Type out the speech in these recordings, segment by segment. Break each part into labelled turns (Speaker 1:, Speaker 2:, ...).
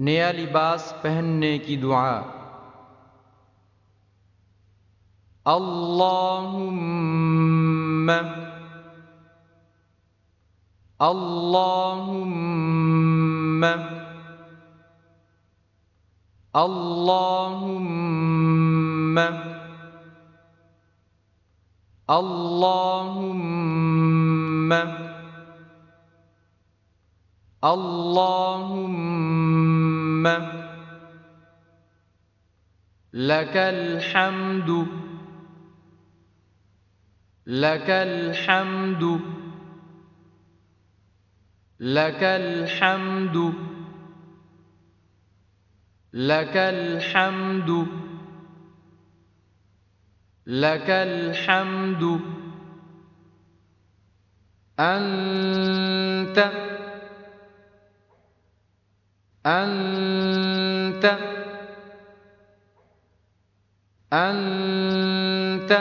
Speaker 1: नया लिबास पहनने की दुआ। अल्लाहुम्मा अल्लाहुम्मा अल्लाहुम्मा अल्लाहुम्मा अल्लाहुम्मा लकल हम्दु लकल हम्दु लकल हम्दु लकल हम्दु लकल हम्दु अंत अंत अंत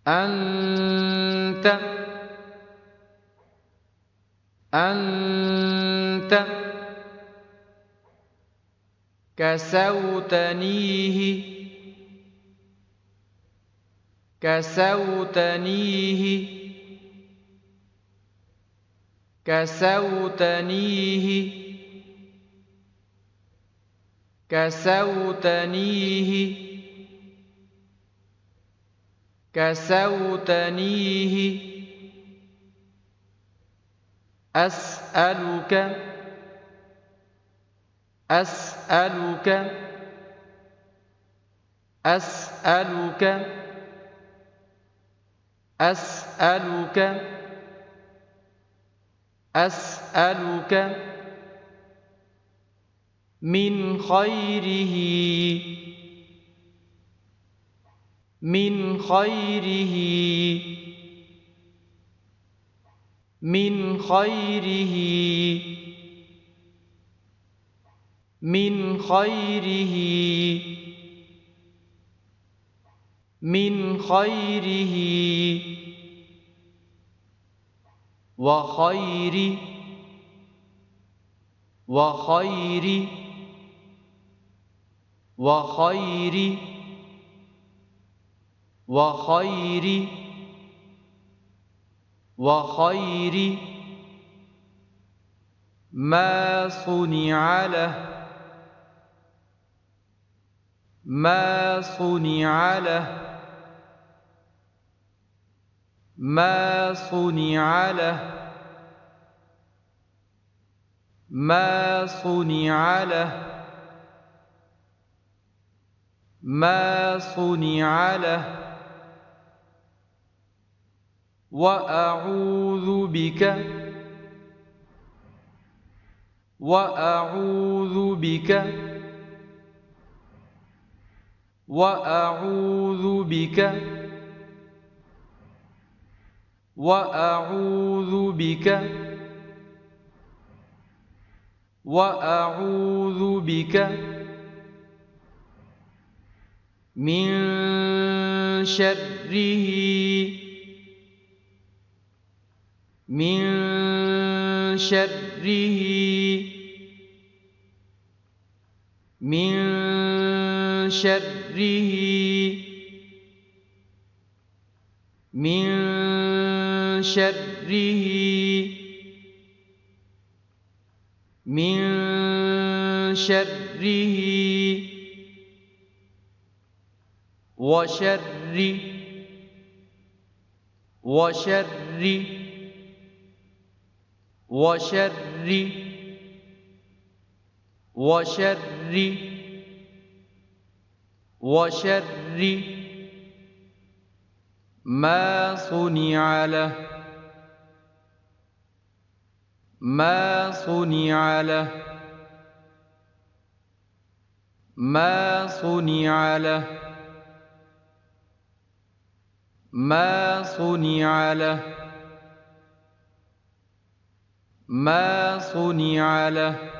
Speaker 1: अंत अंत كسوتنيه كسوتنيه كسوتنيه كسوتنيه كسوتنيه أسألك أسألك أسألك أسألك أسألك من خيره من خيره من خيره من خيره من خيره وخير وخير وخير وخير وخير ما صنع له ما صنع له ما صنع له ما صنع له ما صنع له وأعوذ بك وأعوذ بك وأعوذ بك وأعوذ بك وأعوذ بك من شره من شره من شره من شره من شره وشر وشر وشر وشر وشر ما صنع له ما صنع له ما صنع له ما صنع له ما صنع له